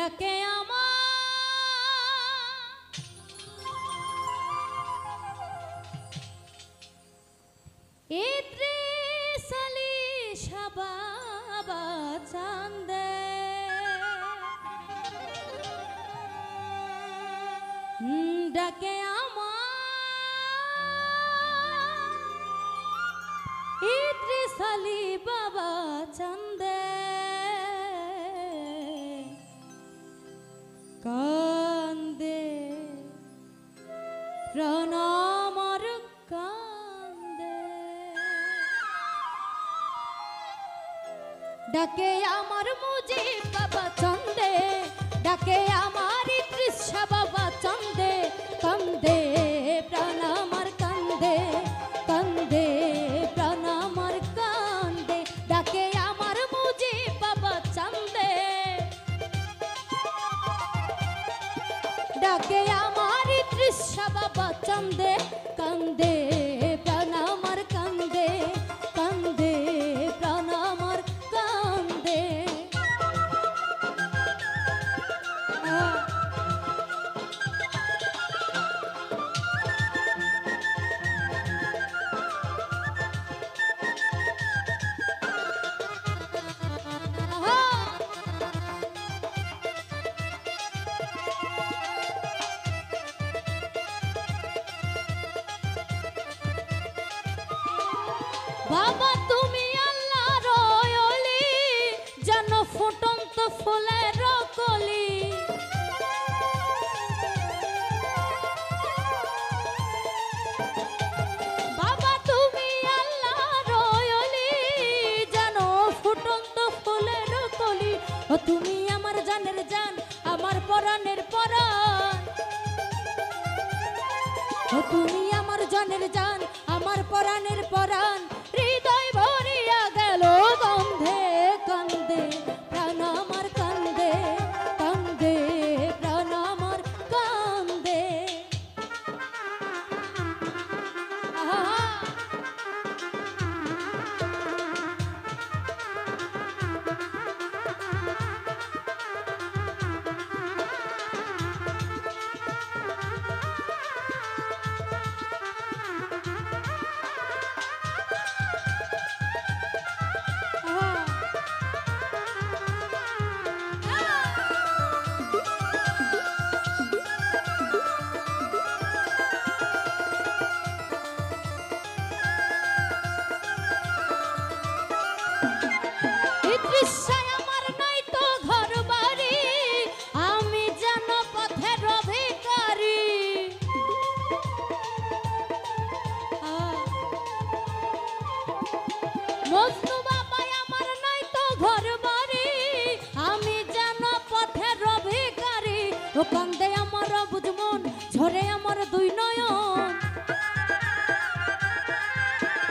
ডাকে আমার ইদ্রিস আলী শাহ বাবা চান্দে ডাকে আমার ইদ্রিস আলী বাবা চান্দে কান্দে প্রাণ আমার কান্দে ডাকে আমার মুজিব বাবা চান্দে ডাকে আমার ইদ্রিস শাহ বাবা চান্দে কান্দে প্রাণ আমার কান্দে কান্দে প্রাণ আমার কান্দে ডাকে আমার মুজিব বাবা চান্দে ডাকে আমার ইদ্রিস শাহ বাবা চান্দে কান্দে প্রাণ আমার কান্দে কান্দে প্রাণ আমার কান্দে বাবা তুমি আল্লাহর ওলি জানো ফুটন্ত ফুলের কলি বাবা তুমি আল্লাহর ওলি জানো ফুটন্ত ফুলের কলি ও তুমি আমার জানের জান আমার পরাণের পরাণ ও তুমি আমার জানের জান আমার পরাণের পরাণ হৃদয় ভরিয়া গেল গন্ধে কান্দে প্রাণ আমার কান্দে কান্দে প্রাণ আমার কান্দে আমার নাই তো ঘর বাড়ি আমি যেন পথের ভিখারি মজনু বাবা আমার নাই তো ঘর বাড়ি আমি যেন পথের ভিখারি ও কান্দে আমার বুঝমন ঝরে আমার দুই নয়ন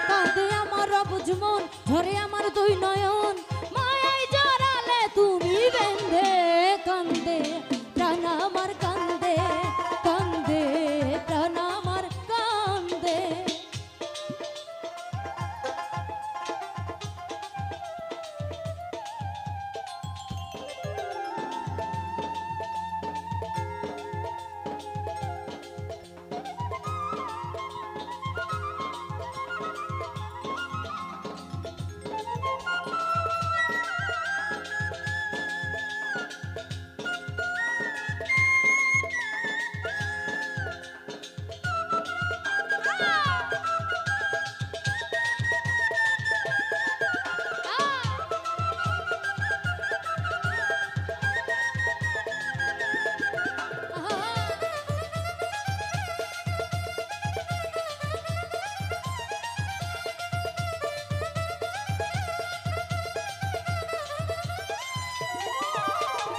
কান্দে আমার বুঝমন ঝরে আমার দুই নয়ন মায়ায় জড়ালে তুমি বেঁধে কান্দে প্রাণ আমার কান্দে কান্দে প্রাণ আমার কান্দে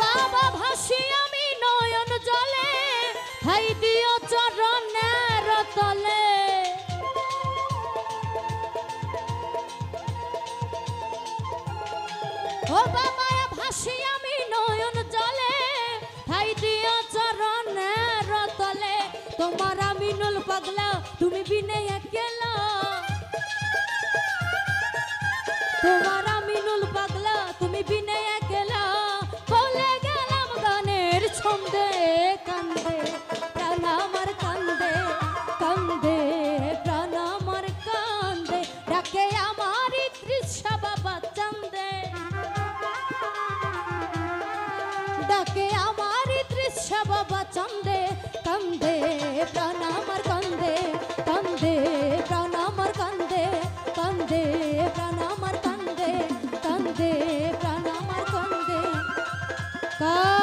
বাবা ভাসি আমি নয়ন জলে হাই দিও চরণের তলে ও বাবা ভাসি আমি নয়ন জলে হাই দিও চরণের তলে তোমার আমি নুল পাগলা তুমি বিনে একলা তোমার আমি নুল পাগলা তুমি বিনে একলা বলে গেলাম গানে কা